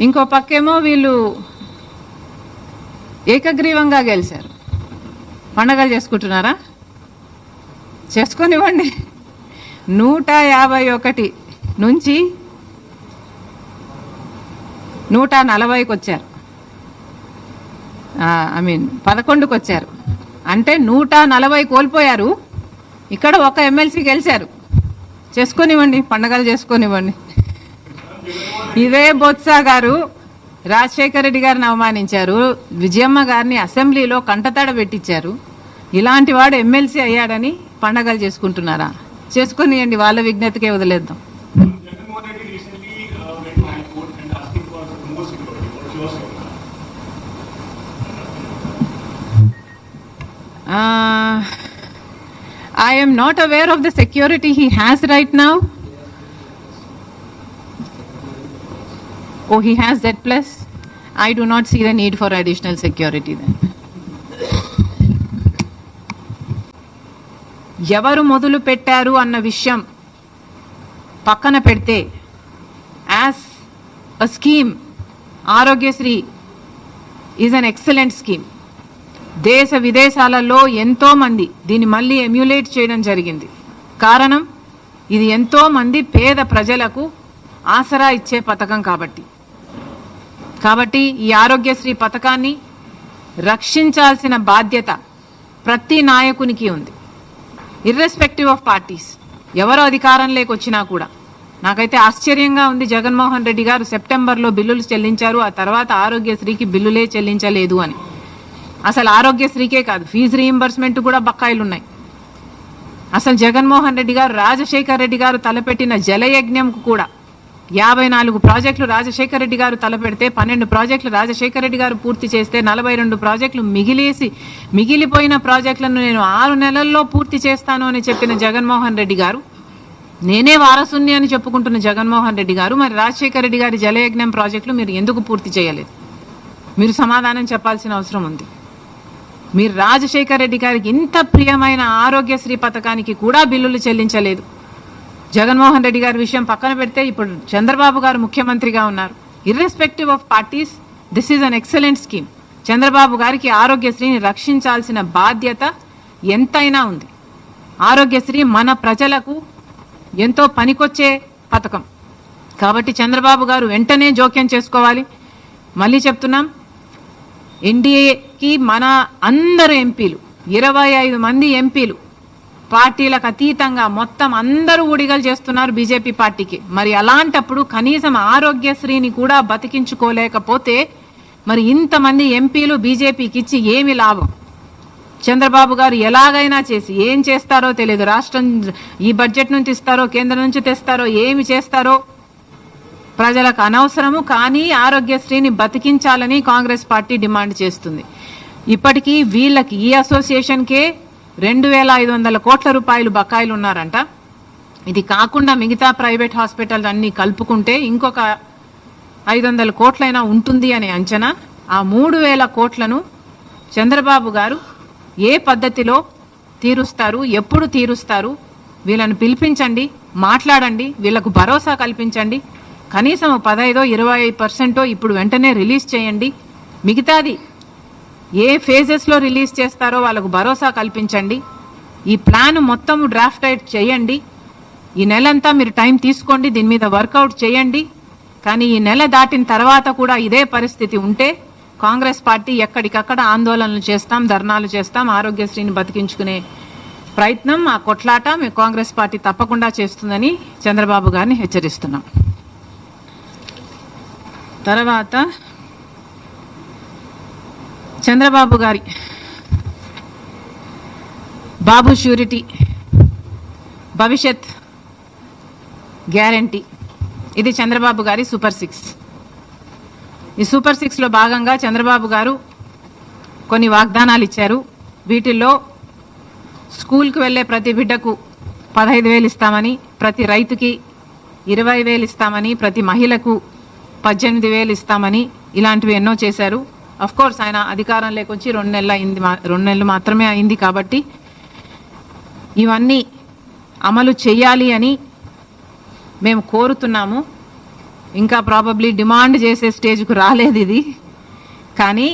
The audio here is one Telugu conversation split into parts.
ఇంకో పక్కేమో వీళ్ళు ఏకగ్రీవంగా గెలిచారు. పండగలు చేసుకుంటున్నారా? చేసుకొనివ్వండి. 151 నుంచి 140కి వచ్చారు. 11కి వచ్చారు. అంటే 140 కోల్పోయారు. ఇక్కడ ఒక ఎమ్మెల్సీ గెలిచారు. చేసుకొనివ్వండి, పండగలు చేసుకొనివ్వండి. ఇదే బొత్స గారు రాజశేఖర రెడ్డి గారిని అవమానించారు, విజయమ్మ గారిని అసెంబ్లీలో కంటతడ పెట్టించారు. ఇలాంటి వాడు ఎమ్మెల్సీ అయ్యాడని పండగలు చేసుకుంటున్నారా? చేసుకొనియండి, వాళ్ళ విజ్ఞతకే వదిలేద్దాం. I am not aware of the security he has right now. Oh, he has Z plus. I do not see the need for additional security then. ఎవరు మొదలు పెట్టారు అన్న విషయం పక్కన పెడితే, as a scheme Aarogyasri is an excellent scheme. దేశ విదేశాలలో ఎంతో మంది దీన్ని మళ్ళీ ఎమ్యులేట్ చేయడం జరిగింది. కారణం, ఇది ఎంతో మంది పేద ప్రజలకు ఆసరా ఇచ్చే పథకం కాబట్టి ఈ ఆరోగ్యశ్రీ పథకాన్ని రక్షించాల్సిన బాధ్యత ప్రతి నాయకునికి ఉంది, ఇర్రెస్పెక్టివ్ ఆఫ్ పార్టీస్. ఎవరో అధికారంలోకి వచ్చినా కూడా. నాకైతే ఆశ్చర్యంగా ఉంది, జగన్మోహన్ రెడ్డి గారు సెప్టెంబర్లో బిల్లులు చెల్లించారు, ఆ తర్వాత ఆరోగ్యశ్రీకి బిల్లులే చెల్లించలేదు అని. అసలు ఆరోగ్యశ్రీకే కాదు, ఫీజు రీయింబర్స్మెంట్ కూడా బకాయిలు ఉన్నాయి. అసలు జగన్మోహన్ రెడ్డి గారు, రాజశేఖర రెడ్డి గారు తలపెట్టిన జలయజ్ఞంకు కూడా 54 ప్రాజెక్టులు రాజశేఖర రెడ్డి గారు తలపెడితే 12 ప్రాజెక్టులు రాజశేఖర రెడ్డి గారు పూర్తి చేస్తే 42 ప్రాజెక్టులు మిగిలిపోయిన ప్రాజెక్టులను నేను 6 నెలల్లో పూర్తి చేస్తాను అని చెప్పిన జగన్మోహన్ రెడ్డి గారు, నేనే వారసుని అని చెప్పుకుంటున్న జగన్మోహన్ రెడ్డి గారు, మరి రాజశేఖర రెడ్డి గారి జలయజ్ఞం ప్రాజెక్టులు మీరు ఎందుకు పూర్తి చేయలేదు? మీరు సమాధానం చెప్పాల్సిన అవసరం ఉంది. మీరు రాజశేఖర రెడ్డి గారికి ఇంత ప్రియమైన ఆరోగ్యశ్రీ పథకానికి కూడా బిల్లులు చెల్లించలేదు. జగన్మోహన్ రెడ్డి గారి విషయం పక్కన పెడితే, ఇప్పుడు చంద్రబాబు గారు ముఖ్యమంత్రిగా ఉన్నారు. Irrespective of parties, this is an excellent scheme. Chandrababu గారికి ఆరోగ్యశ్రీని రక్షించాల్సిన బాధ్యత ఎంతైనా ఉంది. ఆరోగ్యశ్రీ మన ప్రజలకు ఎంతో పనికొచ్చే పథకం కాబట్టి చంద్రబాబు గారు వెంటనే జోక్యం చేసుకోవాలి. మళ్ళీ చెప్తున్నాం, ఎన్డీఏకి మన అందరు ఎంపీలు 25 మంది ఎంపీలు పార్టీలకు అతీతంగా మొత్తం అందరూ ఊడిగలు చేస్తున్నారు బీజేపీ పార్టీకి. మరి అలాంటప్పుడు కనీసం ఆరోగ్యశ్రీని కూడా బతికించుకోలేకపోతే మరి ఇంతమంది ఎంపీలు బీజేపీకి ఇచ్చి ఏమి లాభం? చంద్రబాబు గారు ఎలాగైనా చేసి ఏం చేస్తారో తెలియదు. రాష్ట్రం ఈ బడ్జెట్ నుంచి ఇస్తారో, కేంద్రం నుంచి తెస్తారో, ఏమి చేస్తారో ప్రజలకు అనవసరము. కానీ ఆరోగ్యశ్రీని బతికించాలని కాంగ్రెస్ పార్టీ డిమాండ్ చేస్తుంది. ఇప్పటికీ వీళ్ళకి, ఈ అసోసియేషన్కే 2500 కోట్ల రూపాయలు బకాయిలు ఉన్నారంట. ఇది కాకుండా మిగతా ప్రైవేట్ హాస్పిటల్ అన్ని కలుపుకుంటే ఇంకొక 500 కోట్లైనా ఉంటుంది అనే అంచనా. ఆ 3000 కోట్లను చంద్రబాబు గారు ఏ పద్ధతిలో తీరుస్తారు, ఎప్పుడు తీరుస్తారు? వీళ్ళను పిలిపించండి, మాట్లాడండి, వీళ్లకు భరోసా కల్పించండి. కనీసం 15-20% ఇప్పుడు వెంటనే రిలీజ్ చేయండి. మిగతాది ఏ ఫేజెస్లో రిలీజ్ చేస్తారో వాళ్ళకు భరోసా కల్పించండి. ఈ ప్లాన్ మొత్తం డ్రాఫ్ట్ అవుట్ చేయండి. ఈ నెలంతా మీరు టైం తీసుకోండి, దీని మీద వర్కౌట్ చేయండి. కానీ ఈ నెల దాటిన తర్వాత కూడా ఇదే పరిస్థితి ఉంటే కాంగ్రెస్ పార్టీ ఎక్కడికక్కడ ఆందోళనలు చేస్తాం, ధర్నాలు చేస్తాం. ఆరోగ్యశ్రీని బతికించుకునే ప్రయత్నం, ఆ కొట్లాట కాంగ్రెస్ పార్టీ తప్పకుండా చేస్తుందని చంద్రబాబు గారిని హెచ్చరిస్తున్నాం. తర్వాత చంద్రబాబు గారి బాబు ష్యూరిటీ భవిష్యత్ గ్యారంటీ, ఇది చంద్రబాబు గారి సూపర్ 6. ఈ సూపర్ 6లో భాగంగా చంద్రబాబు గారు కొన్ని వాగ్దానాలు ఇచ్చారు. వీటిల్లో స్కూల్కి వెళ్లే ప్రతి బిడ్డకు 15,000 ఇస్తామని, ప్రతి రైతుకి 20,000 ఇస్తామని, ప్రతి మహిళకు 18,000 ఇస్తామని, ఇలాంటివి ఎన్నో చేశారు. అఫ్ కోర్స్ ఆయన అధికారంలోకి వచ్చి 2 నెలలు మాత్రమే అయింది కాబట్టి ఇవన్నీ అమలు చేయాలి అని మేము కోరుతున్నాము. ఇంకా ప్రాబబ్లీ డిమాండ్ చేసే స్టేజ్కు రాలేదు ఇది. కానీ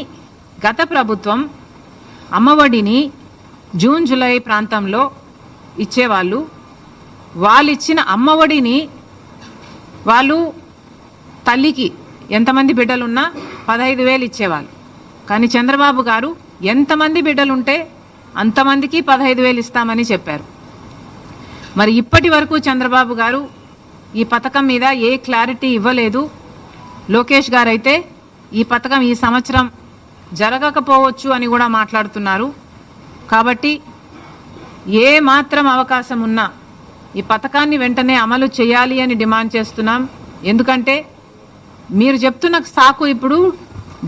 గత ప్రభుత్వం అమ్మఒడిని జూన్ జూలై ప్రాంతంలో ఇచ్చేవాళ్ళు. వాళ్ళు ఇచ్చిన అమ్మఒడిని వాళ్ళు తల్లికి ఎంతమంది బిడ్డలున్నా 15,000 ఇచ్చేవాళ్ళు. కానీ చంద్రబాబు గారు ఎంతమంది బిడ్డలుంటే అంతమందికి 15,000 ఇస్తామని చెప్పారు. మరి ఇప్పటి వరకు చంద్రబాబు గారు ఈ పథకం మీద ఏ క్లారిటీ ఇవ్వలేదు. లోకేష్ గారు అయితే ఈ పథకం ఈ సంవత్సరం జరగకపోవచ్చు అని కూడా మాట్లాడుతున్నారు. కాబట్టి ఏ మాత్రం అవకాశం ఉన్నా ఈ పథకాన్ని వెంటనే అమలు చేయాలి అని డిమాండ్ చేస్తున్నాం. ఎందుకంటే మీరు చెప్తున్న సాకు ఇప్పుడు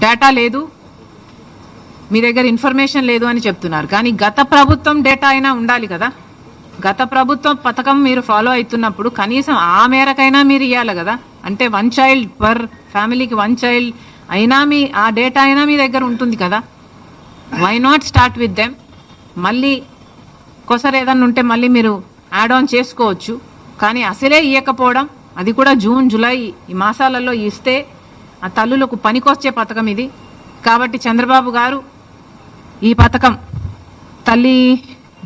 డేటా లేదు, మీ దగ్గర ఇన్ఫర్మేషన్ లేదు అని చెప్తున్నారు. కానీ గత ప్రభుత్వం డేటా అయినా ఉండాలి కదా. గత ప్రభుత్వం పథకం మీరు ఫాలో అవుతున్నప్పుడు కనీసం ఆ మేరకైనా మీరు ఇవ్వాలి కదా. అంటే 1 చైల్డ్ పర్ ఫ్యామిలీకి 1 చైల్డ్ అయినా ఆ డేటా అయినా మీ దగ్గర ఉంటుంది కదా. Why not start with them? మళ్ళీ కొసరు ఏదన్నా ఉంటే మళ్ళీ మీరు యాడ్ ఆన్ చేసుకోవచ్చు. కానీ అసలే ఇవ్వకపోవడం, అది కూడా జూన్ జూలై ఈ మాసాలలో ఇస్తే ఆ తల్లులకు పనికొచ్చే పథకం ఇది. కాబట్టి చంద్రబాబు గారు ఈ పథకం తల్లి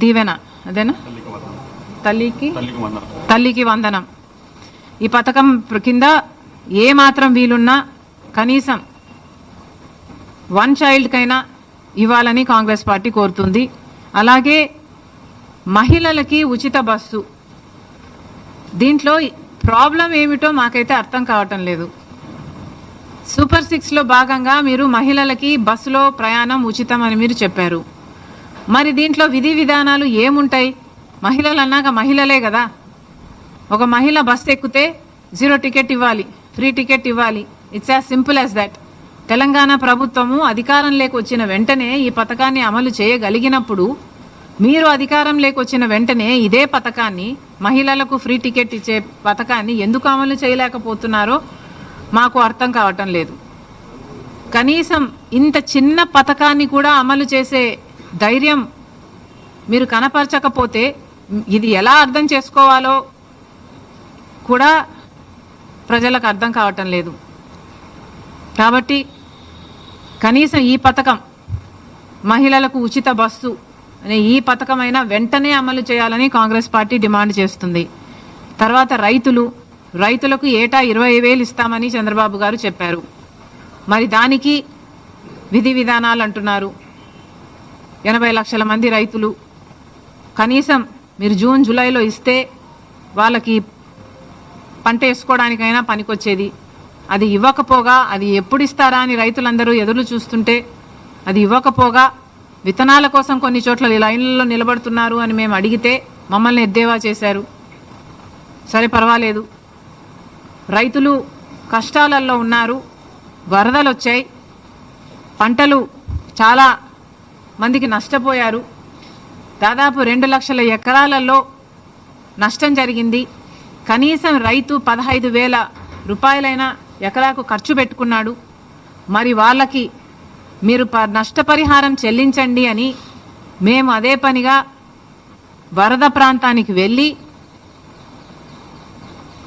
దీవెన, అదేనా, తల్లికి వందనం, ఈ పథకం కింద ఏ మాత్రం వీలున్నా కనీసం 1 చైల్డ్కైనా ఇవ్వాలని కాంగ్రెస్ పార్టీ కోరుతుంది. అలాగే మహిళలకి ఉచిత బస్సు, దీంట్లో ప్రాబ్లం ఏమిటో మాకైతే అర్థం కావటం లేదు. సూపర్ 6లో భాగంగా మీరు మహిళలకి బస్సులో ప్రయాణం ఉచితం అని మీరు చెప్పారు. మరి దీంట్లో విధి విధానాలు ఏముంటాయి? మహిళలు అన్నాక మహిళలే కదా. ఒక మహిళ బస్సు ఎక్కితే 0 టికెట్ ఇవ్వాలి, ఫ్రీ టికెట్ ఇవ్వాలి. It's as simple as that. Telangana ప్రభుత్వము అధికారంలోకి వచ్చిన వెంటనే ఈ పథకాన్ని అమలు చేయగలిగినప్పుడు మీరు అధికారంలోకి వచ్చిన వెంటనే ఇదే పథకాన్ని, మహిళలకు ఫ్రీ టికెట్ ఇచ్చే పథకాన్ని ఎందుకు అమలు చేయలేకపోతున్నారో మాకు అర్థం కావటం లేదు. కనీసం ఇంత చిన్న పథకాన్ని కూడా అమలు చేసే ధైర్యం మీరు కనపరచకపోతే ఇది ఎలా అర్థం చేసుకోవాలో కూడా ప్రజలకు అర్థం కావటం లేదు. కాబట్టి కనీసం ఈ పథకం, మహిళలకు ఉచిత బస్సు అనే ఈ పథకమైనా వెంటనే అమలు చేయాలని కాంగ్రెస్ పార్టీ డిమాండ్ చేస్తుంది. తర్వాత రైతులకు ఏటా 20,000 ఇస్తామని చంద్రబాబు గారు చెప్పారు. మరి దానికి విధి విధానాలు అంటున్నారు. 80 లక్షల మంది రైతులు, కనీసం మీరు జూన్ జూలైలో ఇస్తే వాళ్ళకి పంట వేసుకోవడానికైనా పనికొచ్చేది. అది ఇవ్వకపోగా, అది ఎప్పుడు ఇస్తారా అని రైతులందరూ ఎదురు చూస్తుంటే అది ఇవ్వకపోగా విత్తనాల కోసం కొన్ని చోట్ల లైన్లలో నిలబడుతున్నారు అని మేము అడిగితే మమ్మల్ని ఎద్దేవా చేశారు. సరే పర్వాలేదు, రైతులు కష్టాలలో ఉన్నారు, వరదలు వచ్చాయి, పంటలు చాలా మందికి నష్టపోయారు. దాదాపు 2 లక్షల ఎకరాలలో నష్టం జరిగింది. కనీసం రైతు 15,000 రూపాయలైనా ఎకరాకు ఖర్చు పెట్టుకున్నాడు. మరి వాళ్ళకి మీరు నష్టపరిహారం చెల్లించండి అని మేము అదే పనిగా వరద ప్రాంతానికి వెళ్ళి